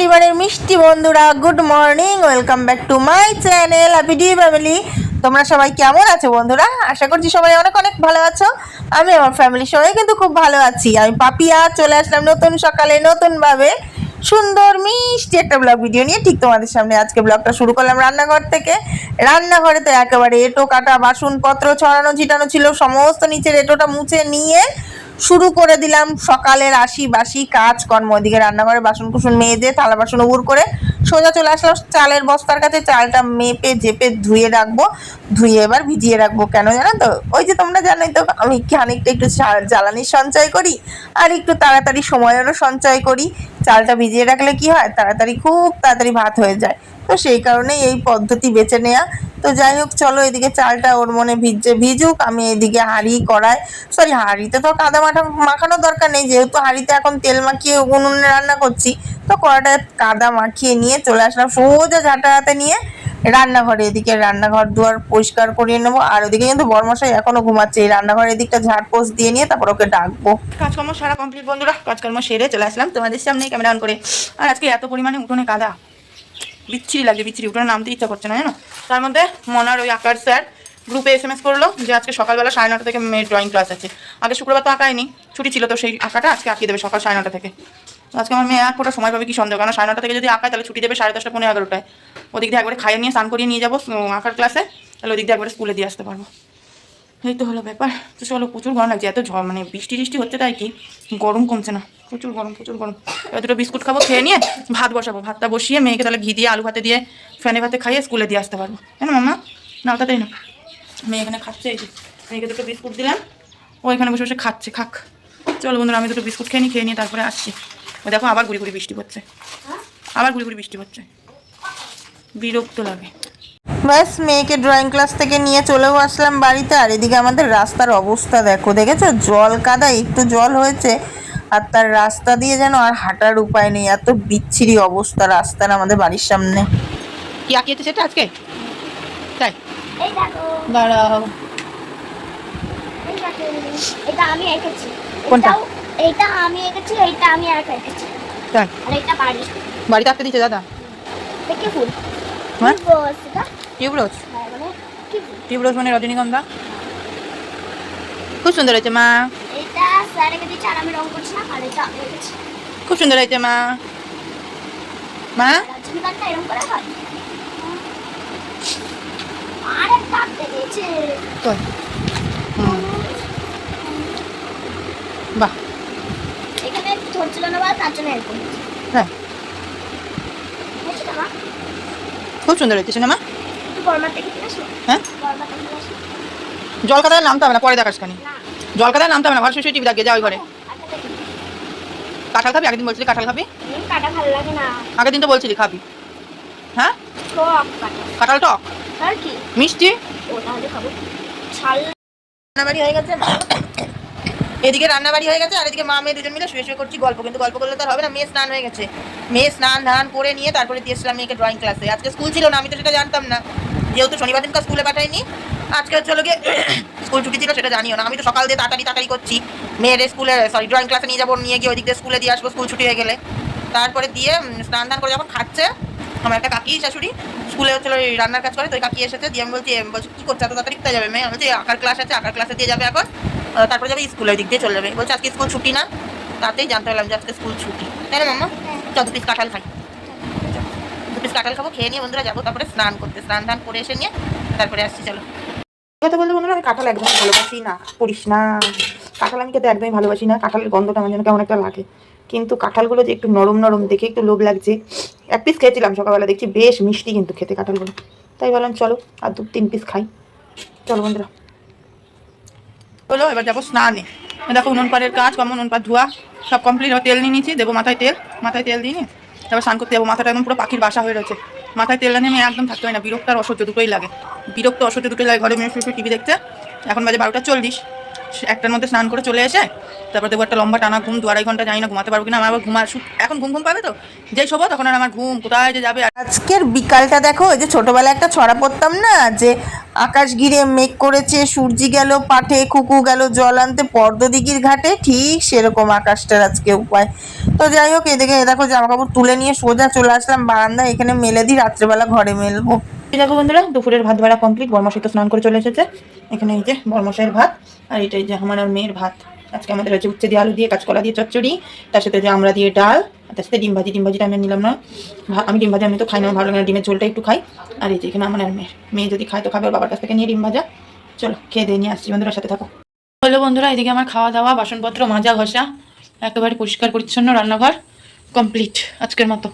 পরিবারের মিষ্টি বন্ধুরা, good morning, welcome back to my channel happy D family. তোমরা সবাই কেমন আছো বন্ধুরা? আশা করছি সবাই অনেক অনেক ভালো আছো। আমি আমার ফ্যামিলির সবাই কিন্তু খুব ভালো আছি। আমি পাপিয়া চলে আসলাম নতুন সকালে নতুনভাবে সুন্দর মিষ্টি একটা ব্লগ ভিডিও নিয়ে ঠিক তোমাদের সামনে। আজকে ব্লগটা শুরু করলাম রান্নাঘর থেকে। রান্নাঘরে তো একেবারে এঁটো কাটা বাসনপত্র ছড়ানো ছিটানো ছিল, সমস্ত নিচের এঁটোটা মুছে নিয়ে শুরু করে দিলাম সকালের আশি বাসি কাজকর্ম। ওদিকে রান্নাঘরে বাসন কুসন মেজে থালা বাসন উবুর করে সোজা চলে আসলাম চালের বস্তার কাছে। চালটা মেপে জেপে ধুয়ে রাখবো, ধুয়ে এবার ভিজিয়ে রাখবো। কেন জানো তো? ওই যে তোমরা জানোই তো আমি খানিকটা একটু জ্বালানির সঞ্চয় করি আর একটু তাড়াতাড়ি সময়েরও সঞ্চয় করি। চালটা ভিজিয়ে রাখলে কি হয়, তাড়াতাড়ি খুব তাড়াতাড়ি ভাত হয়ে যায়। তো সেই কারণেই এই পদ্ধতি বেছে নেওয়া। তো যাই হোক, চলো এদিকে চালটা ওর মনে ভিজুক, আমি এদিকে হাঁড়ি কড়াই, সরি হাঁড়িতে তো কাদা মাখানোর দরকার নেই, যেহেতু হাঁড়িতে এখন তেল মাখিয়ে উনুনে রান্না করছি। তো কড়াটায় কাদা মাখিয়ে নিয়ে চলে আসলাম সোজা ঝাঁটা হাতে নিয়ে রান্নাঘরে। এদিকে রান্নাঘর দুয়ার পরিষ্কার করিয়ে নেবো। আর ওদিকে কিন্তু বড়মশাই এখনো ঘুমাচ্ছে। এই রান্নাঘরের এদিকটা ঝাড়পোছ দিয়ে নিয়ে তারপর ওকে ডাকবো। কাজকর্ম সারা কমপ্লিট বন্ধুরা, কাজকর্ম সেরে চলে আসলাম তোমাদের সামনে ক্যামেরা অন করে। আর আজকে এত পরিমাণে উঠোনে কাদা, বিচ্ছিরি লাগছে, বিচ্ছিরি, উঠোনে নামতে ইচ্ছা করছে না জানো। তার মধ্যে মনার ওই আঁকার স্যার গ্রুপে SMS করলো যে আজকে সকালবেলা 9:30 থেকে মেয়ের ড্রয়িং ক্লাস আছে। আগে শুক্রবার তো আঁকায়নি, ছুটি ছিল, তো সেই আঁকাটা আজকে আঁকিয়ে দেবে সকাল 9:30 থেকে। আজকে আমার মেয়ে এক ফোটা সময় পাবে কি সন্দেহ, কারণ 9:30 থেকে যদি আঁকায় তাহলে ছুটি দেবে 10:30 পৌনে 11টায়। ওদিক দিয়ে একবারে খাইয়ে নিয়ে স্নান করিয়ে নিয়ে যাবো আঁকার ক্লাসে, তাহলে ওদিক দিয়ে একবারে স্কুলে দিয়ে আসতে পারবো। এই তো হলো ব্যাপার। তো চলো, প্রচুর গরম লাগছে, এত মানে বৃষ্টি টিষ্টি হচ্ছে তাই কি গরম কমছে না, প্রচুর গরম প্রচুর গরম। এবার দুটো বিস্কুট খাবো, খেয়ে নিয়ে ভাত বসাবো। ভাতটা বসিয়ে মেয়েকে তাহলে ঘি দিয়ে আলু ভাতে দিয়ে ফ্যানে ভাতে খাইয়ে স্কুলে দিয়ে আসতে পারবো। হ্যাঁ না মাম্মা? নাও তাড়াতাড়ি না, মেয়ে এখানে খাচ্ছে। এই যে মেয়েকে দুটো বিস্কুট দিলাম, ও এখানে বসে বসে খাচ্ছে, খাক। চলো বন্ধুরা, আমি দুটো বিস্কুট খেয়ে নিয়ে তারপরে আসছি। ও দেখো আবার গুড়ি গুড়ি বৃষ্টি পড়ছে, আবার গুড়ি গুড়ি বৃষ্টি পড়ছে, বিরক্ত লাগে। ব্যাস মেয়েকে ড্রয়িং ক্লাস থেকে নিয়ে চলেও আসলাম বাড়িতে। আর এদিকে আমাদের রাস্তার অবস্থা দেখো, দেখেছো জল কাদা, একটু জল হয়েছে আর তার রাস্তা দিয়ে যেন আর হাঁটার উপায় নেই, এত বিচ্ছিরি অবস্থা রাস্তার আমাদের বাড়ির সামনে। কি আঁকিয়েছে সেটা আজকে? তাই দাঁড়াও, এটা আমি এঁকেছি। কোনটা? এটা আমি এঁকেছি, এটা আমি একা এঁকেছি। তাই? আর এটা বাড়িতে আঁকতে দিচ্ছে দাদা? কি ফুল? হ্যাঁ, টিউবরোজ। টিউবরোজ। মানে কি ফুল? টিউবরোজ মানে রজনীগন্ধা। খুব সুন্দর হয়েছে মা। এটা স্যার এঁকে দিয়েছে আর আমি রং করছি না, আর এটা আমি এঁকেছি। খুব সুন্দর হয়েছে মা। মা রজনীগন্ধা এরকম করে হয়? আরে কাটতে দিয়েছে। কই? বাহ, এখানে ধরছিল না, তার জন্য এরকম হয়েছে। হ্যাঁ বুঝছো না মা? খুব সুন্দর হয়েছে না মা? একটু গরমার দেখে নিয়ে আসো। হ্যাঁ, গরমার দেখে নিয়ে আসো। জল কাদায় নামতে হবে না, পরে দেখাস খানি। না, জল কাদায় নামতে হবে না, ঘর শুয়ে টিভি দেখে যা ওই ঘরে। আচ্ছা দেখি। কাঁঠাল খাবি? আগের দিন বলছিলি কাঁঠাল খাবি। কাটা ভালো লাগে না। আগের দিন তো বলছিলি খাবি। হ্যাঁ, টক কাটা। কাঁঠাল টক আর কি? মিষ্টি। ও তাহলে খাবো। ছাল রান্নাবাড়ি হয়ে গেছে, এদিকে রান্নাবাড়ি হয়ে গেছে আর এদিকে মা মেয়ে দুজন মিলে শুয়ে শুয়ে করছি গল্প। কিন্তু গল্প করলে তো আর হবে না, মেয়ে স্নান হয়ে গেছে। মেয়ে স্নান ধান করে নিয়ে তারপরে দিয়েছিলাম মেয়েকে ড্রয়িং ক্লাসে। আজকে স্কুল ছিল না, আমি তো সেটা জানতাম না, যেহেতু শনিবার দিনকার স্কুলে পাঠাইনি। আজকে হচ্ছে গিয়ে স্কুল ছুটি ছিল, সেটা জানিও না। আমি তো সকাল দিয়ে তাড়াতাড়ি করছি, মেয়ের স্কুলে সরি ড্রয়িং ক্লাসে নিয়ে যাবো, নিয়ে গিয়ে ওই দিক দিয়ে স্কুলে দিয়ে আসবো স্কুল ছুটি হয়ে গেলে। তারপরে দিয়ে স্নান ধান করে যখন খাচ্ছে, আমার একটা কাকি শাশুড়ি স্কুলে হচ্ছে ওই রান্নার কাজ করে, তো ওই কাকি এসেছে। দিয়ে আমি বলছি কী করছে এত তাড়াতাড়ি কোথায় যাবে মেয়ে? আমি বলছি আঁকার ক্লাস আছে, আঁকার ক্লাসে দিয়ে যাবে এখন, তারপরে যাবে স্কুলের দিক দিয়ে চলে যাবে। বলছে আজকে স্কুল ছুটি না। তাতেই জানতে পারলাম যে আজকে স্কুল ছুটি। তাই না মাম্মা? চল 2 পিস কাঁঠাল খাই, 2 পিস কাঁঠাল খাবো, খেয়ে নিয়ে বন্ধুরা যাবো তারপরে স্নান করতে। স্নান ধান করে এসে নিয়ে তারপরে আসছি। চলো। কথা বলতে বন্ধুরা, আমি কাঁঠাল একদমই ভালোবাসি না, করিস না। কাঁঠাল আমি খেতে একদমই ভালোবাসি না, কাঁঠালের গন্ধটা আমার যেন কেমন একটা লাগে। কিন্তু কাঁঠালগুলো যে একটু নরম নরম দেখে একটু লোভ লাগছে। 1 পিস খেয়েছিলাম সকালবেলা, দেখছি বেশ মিষ্টি কিন্তু খেতে কাঁঠালগুলো, তাই বললাম চলো আর 2-3 পিস খাই। চলো বন্ধুরা, হলো এবার যাবো স্নানে। দেখো উনুন পাড়ের কাজ কম, উনুন পাড় ধোয়া সব কমপ্লিট। তেল নিয়ে নিয়েছি, দেবো মাথায় তেল দিয়ে নিয়ে তারপর স্নান করতে যাবো। মাথাটা একদম পুরো পাখির বাসা হয়ে রয়েছে, মাথায় তেল নিয়ে আমি একদম থাকতে হয় না। বিরক্ত আর অসহ্য দুটোই লাগে, বিরক্ত অসহ্য দুটোই লাগে। ঘরে মেয়ে শুয়ে টিভি দেখতে, এখন বাজে 12টা 40। একটার মধ্যে স্নান করে চলে এসে তারপর দেখবো একটা লম্বা টানা ঘুম 2-2.5 ঘন্টা, জানি না ঘুমাতে পারবো কিনা। আমার আবার এখন ঘুম ঘুম পাবে তো, যেই শোবো তখন আর আমার ঘুম কোথায় যে যাবে। আজকের বিকালটা দেখো, ওই যে ছোটবেলায় একটা ছড়া পড়তাম না, যে আকাশ ঘিরে মেঘ করেছে, সূর্যি গেল পাঠে, কুকু গেল জল আনতে পদ্মদিঘির ঘাটে, ঠিক সেরকম আকাশটার আজকে উপায়। তো যাই হোক, এদিকে দেখো জামা কাপড় তুলে নিয়ে সোজা চলে আসলাম বারান্দায়, এখানে মেলে দিই, রাত্রেবেলা ঘরে মেলবো। এই দেখো বন্ধুরা, দুপুরের ভাত বাড়া কমপ্লিট। বরমশাই তো স্নান করে চলে এসেছে। এখানে এই যে বরমশাইয়ের ভাত, আর এটাই যে আমার আর মেয়ের ভাত। আজকে আমাদের হচ্ছে উচ্ছে দিয়ে আলু দিয়ে কাঁচকলা দিয়ে চচ্চড়ি, তার সাথে যে আমরা দিয়ে ডাল, আর তার সাথে ডিম ভাজিটা আমি নিলাম না। আমি ডিম ভাজা আমি তো খাই না, ভালো লাগে না, ডিমের ঝোলটা একটু খাই। আর এই যে এখানে আমার আর মেয়ে যদি খায় তো খাবে, ওর বাবার কাছ থেকে নিয়ে ডিম ভাজা। চলো খেয়ে দিয়ে নিয়ে আসছি, বন্ধুরা সাথে থাকো। হলো বন্ধুরা, এদিকে আমার খাওয়া দাওয়া, বাসনপত্র মাজা ঘষা, একেবারে পরিষ্কার পরিচ্ছন্ন, রান্নাঘর কমপ্লিট আজকের মতো।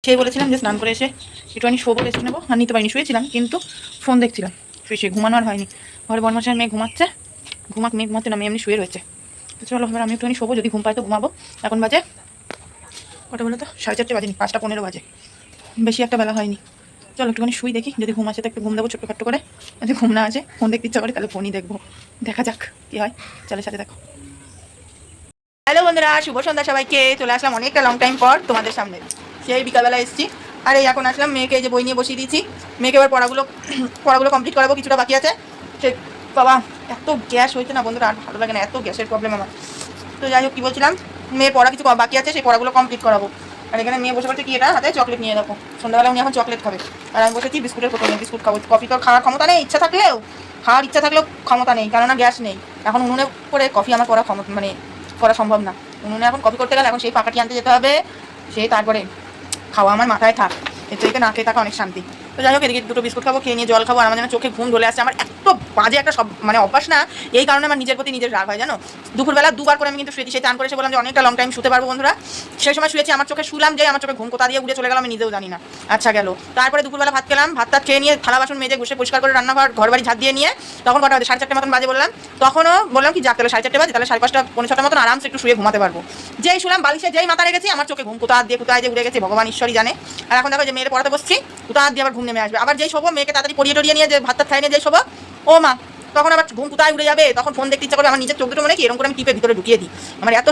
সেই বলেছিলাম যে স্নান করে এসে একটুখানি শোবো, রেস্ট নেবো, আর নিতে পারিনি, শুয়েছিলাম কিন্তু ফোন দেখছিলাম, শুয়ে ঘুমানো আর হয়নি। ঘরে বরমশাই মেয়ে ঘুমাচ্ছে, মেয়ে ঘুমাচ্ছে না, মেয়ে এমনি শুয়ে রয়েছে। তো চলো এবার আমি একটুখানি শোবো, যদি ঘুম পাই তো ঘুমাবো। এখন বাজে কটা বলো তো, 4:30 বাজেনি, 5:15 বাজে, বেশি একটা বেলা হয়নি। চলো একটুখানি শুই, দেখি যদি ঘুম আসে তো একটু ঘুম দেবো ছোট্টখাট্টো করে, যদি ঘুম না আসে ফোন দেখতে ইচ্ছা করে তাহলে ফোনই দেখবো, দেখা যাক কি হয়। চলো সাথে দেখো। হ্যালো বন্ধুরা, শুভ সন্ধ্যা সবাইকে। চলে আসলাম অনেকটা লং টাইম পর তোমাদের সামনে, সেই বিকালবেলা এসেছি। আর এই এখন আসলাম, মেয়েকে এই যে বই নিয়ে বসিয়ে দিয়েছি। মেয়েকে এবার পড়াগুলো কমপ্লিট করাবো, কিছুটা বাকি আছে। সে বাবা এত গ্যাস হয়েছে না বন্ধুরা, আর ভালো লাগে না, এত গ্যাসের প্রবলেম আমার। তো যাই হোক, কী বলছিলাম, মেয়ের পড়া কিছু বাকি আছে, সেই পড়াগুলো কমপ্লিট করাবো। আর এখানে মেয়ে বসে পড়ছে কি, এটা হাতে চকলেট নিয়ে দেখো, সন্ধ্যাবেলা উনি এখন চকলেট খাবে, আর আমি বসেছি বিস্কুটের কোটো নিয়ে বিস্কুট খাবো। কফি তো খাওয়ার ক্ষমতা নেই, খাওয়ার ইচ্ছা থাকলেও ক্ষমতা নেই, কেননা গ্যাস নেই। এখন উনুনে করে কফি আমার করা সম্ভব না। উনুনে এখন কফি করতে গেলে এখন সেই পাকাটি আনতে যেতে হবে, সেই তারপরে খাওয়া আমার মাথায় থাক, এর থেকে না খেয়ে থাকা অনেক শান্তি। তো যাই হোক, এদিকে দুটো বিস্কুট খাবো, খেয়ে নিয়ে জল খাবো। আর আমার যেন চোখে ঘুম ধরে আসছে, আমার এত বাজে একটা অভ্যাস না, এই কারণে আমার নিজের প্রতি নিজের রাগ হয় জানো। দুপুরবেলা 2বার করে আমি কিন্তু শুয়েছি, সেই চান করে এসে বললাম যে অনেকটা লং টাইম শুতে পারবো বন্ধুরা। সেই সময় শুয়েছি, আমার চোখে শুলাম যে আমার চোখে ঘুম কোথা দিয়ে উড়ে চলে গেল আমি নিজেও জানি না। আচ্ছা গেল, তারপরে দুপুরবেলা ভাত খেলাম, ভাত খেয়ে নিয়ে থালা বাসন মেজে ঘষে পরিষ্কার করে ঘর বাড়ি ঝাঁট দিয়ে নিয়ে তখন কটা বাজে, 4:30 মতন বাজে বললাম। তখনও বললাম কি যাক তাহলে 4:30 বাজে, তাহলে 5:30 5:45 মতন আরামসে একটু শুয়ে ঘুমাতে পারবো। যেই শুলাম, বালিশে যেই মাথা রেখেছি, আমার চোখে ঘুম কোথায় যে উড়ে গেছে ভগবান ঈশ্বরই জানে। আর এখন দেখো যে মেয়ের পড়াতে বসছি, কোথায় দিয়ে আবার ঘুম নেমে আসবে। আবার যেই শোবো, মেয়েকে তাড়াতাড়ি পড়িয়ে নিয়ে যে ভাতটা খাই নিয়ে যেই শোবো, ও মা তখন আবার ঘুম কোথায় উড়ে যাবে, তখন ফোন দেখতে ইচ্ছা করবে। আমার নিজের চোখ দুটো মনে কি এরকম করে আমি টিপে ভিতরে ঢুকিয়ে দিই। আমার এত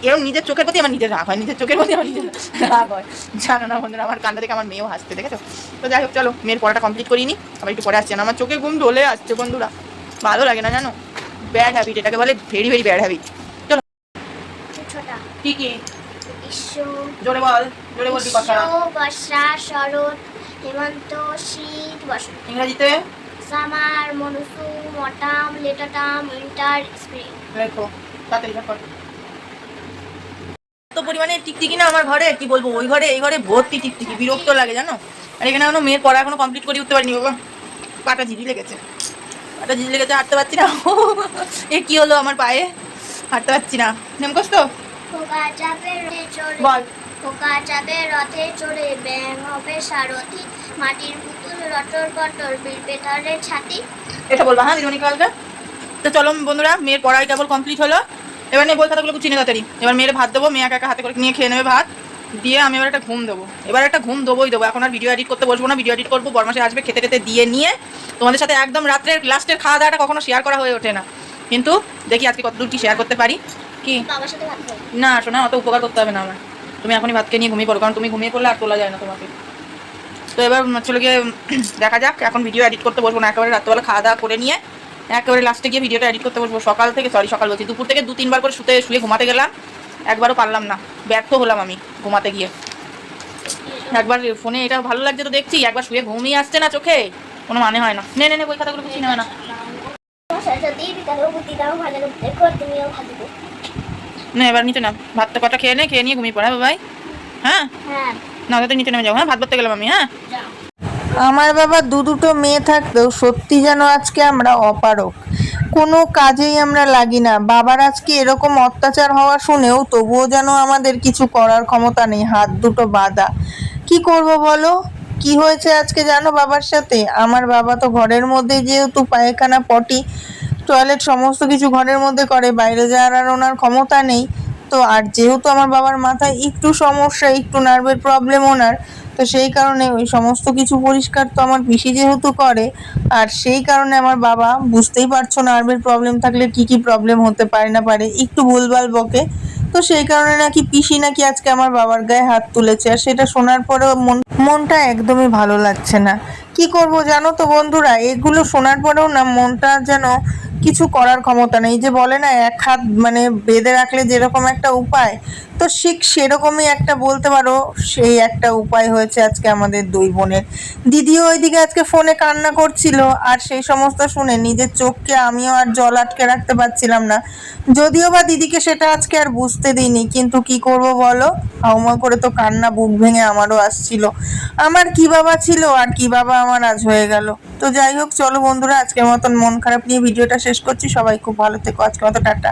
এরকম নিজের চোখের প্রতি আমার নিজের রাগ হয়, নিজের চোখের প্রতি আমার নিজের রাগ হয়, জানো না বন্ধুরা। আমার কান্না দেখে আমার মেয়েও হাসতে, দেখেছো। তো যাই হোক চলো, মেয়ের পড়াটা কমপ্লিট করিনি, আবার একটু পরে আসছে না, আমার চোখে ঘুম ঢলে আসছে বন্ধুরা, ভালো লাগে না জানো। ব্যাড হ্যাবিট, এটাকে বলে ভেরি ভেরি ব্যাড হ্যাবিট। চলো কি কি জোরে বলবি কথা। বর্ষা, শরৎ, হেমন্ত, শীত, বসন্ত। ইংরেজিতে summer, monsoon, autumn, late autumn, winter, spring. লেখো তাড়াতাড়ি লেখো। এত পরিমাণে টিকটিকি না আমার ঘরে, কি বলবো, ওই ঘরে এই ঘরে ভর্তি টিকটিকি, বিরক্ত লাগে জানো। আর এখানে এখনো মেয়ের পড়া এখনো কমপ্লিট করে উঠতে পারিনি বাবা, পাটা ঝিঝি লেগেছে, হাঁটতে পারছি না। এ কি হলো আমার পায়ে, হাঁটতে পারছি না, নেমকস তো খোকা যাবে রথে চড়ে, বল। খোকা যাবে রথে চড়ে, ব্যাং হবে সারথি, মাটির পুতুল রটর পটর, বিড়বে তারে ছাতি। এটা বলবা হ্যাঁ দিদিমণি কালকে। তো চলো বন্ধুরা, মেয়ের পড়াই কেবল কমপ্লিট হলো, এবার নিয়ে বই খাতাগুলো গুছিয়ে তাড়াতাড়ি। এবার মেয়ের ভাত দেবো, মেয়ে একা হাতে করে নিয়ে খেয়ে নেবে ভাত দিয়ে, আমি এবার একটা ঘুম দেবো, দেবোই দেবো। এখন আর ভিডিও এডিট করতে বসবো না, ভিডিও এডিট করবো বরমাসে আসবে, খেতে দিয়ে নিয়ে তোমাদের সাথে একদম রাত্রের লাস্টের খাওয়া দাওয়াটা কখনো শেয়ার করা হয়ে ওঠে না, কিন্তু দেখি আজকে কতদূর কি শেয়ার করতে পারি। কি বাবার সাথে ভাত খাবো না শোনা, অত উপকার করতে হবে না আমার, তুমি এখনই ভাতকে নিয়ে ঘুমিয়ে পড়ো, কারণ তুমি ঘুমিয়ে পড়লে আর তোলা যায় না তোমাকে। তো এবার চলে গিয়ে দেখা যাক, এখন ভিডিও এডিট করতে বসবো না, একেবারে রাত্রেবেলা খাওয়া দাওয়া করে নিয়ে একেবারে লাস্টে গিয়ে ভিডিওটা এডিট করতে বসবো। সকাল বলছি দুপুর থেকে 2-3 বার করে শুয়ে ঘুমাতে গেলাম, একবারও পারলাম না, ব্যর্থ হলাম আমি ঘুমাতে গিয়ে। একবার ফোনে এটা ভালো লাগছে তো দেখছি, একবার শুয়ে ঘুমিয়ে আসছে না চোখে, কোনো মানে হয় না। নে বই খাতাগুলো কিছু নেবে না, না এবার নিচে না, ভাতটা কটা খেয়ে নিয়ে ঘুমিয়ে পড়া ভাই। হ্যাঁ না ওদের নিচে নেমে যাও, হ্যাঁ ভাত করতে গেলাম আমি। হ্যাঁ আমার বাবা দুটো মেয়ে থাকতেও সত্যি যেন আজকে আমরা অপারক, কোনো কাজেই আমরা লাগি না। বাবার আজকে এরকম অত্যাচার হওয়া শুনেও তবুও যেন আমাদের কিছু করার ক্ষমতা নেই, হাত দুটো বাঁধা। কি করব বলো। কি হয়েছে আজকে জানো বাবার সাথে? আমার বাবা তো ঘরের মধ্যে যেহেতু পায়খানা পটি টয়লেট সমস্ত কিছু ঘরের মধ্যে করে, বাইরে যাওয়ার আর ওনার ক্ষমতা নেই। তো। আর যেহেতু আমার বাবার মাথায় একটু সমস্যা, একটু নার্ভের প্রবলেম ওনার, তো সেই কারণে ওই সমস্ত কিছু পরিষ্কার তো আমার পিসি যেহেতু করে, আর সেই কারণে আমার বাবা, বুঝতেই পারছো নার্ভের প্রবলেম থাকলে কি কি প্রবলেম হতে পারে না পারে, একটু ভুলভাল বকে। তো সেই কারণে নাকি পিসি নাকি আজকে আমার বাবার গায়ে হাত তুলেছে, আর সেটা শোনার পরেও মনটা একদমই ভালো লাগছে না। কি করব জানো তো বন্ধুরা, এগুলো শোনার পরেও না মনটা যেন কিছু করার ক্ষমতা নেই। যে বলে না এক হাত মানে বেঁধে রাখলে যেরকম একটা উপায়, তো ঠিক সেরকমই একটা বলতে পারো, সেই একটা উপায় হয়েছে আজকে আমাদের দুই বোনের। দিদিও ওইদিকে আজকে ফোনে কান্না করছিল, আর সেই সমস্ত শুনে নিজের চোখকে আমিও আর জল আটকে রাখতে পারছিলাম না। যদিও বা দিদিকে সেটা আজকে আর বুঝতে দিইনি, কিন্তু কি করব বলো, হাউমাউ করে তো কান্না বুক ভেঙে আমারও আসছিল। আমার কি বাবা ছিল আর কি বাবা আমার আজ হয়ে গেল। তো যাই হোক, চলো বন্ধুরা, আজকের মতন মন খারাপ নিয়ে ভিডিওটা শেষ করছি। সবাই খুব ভালো থেকো, আজকের মতো টাটা।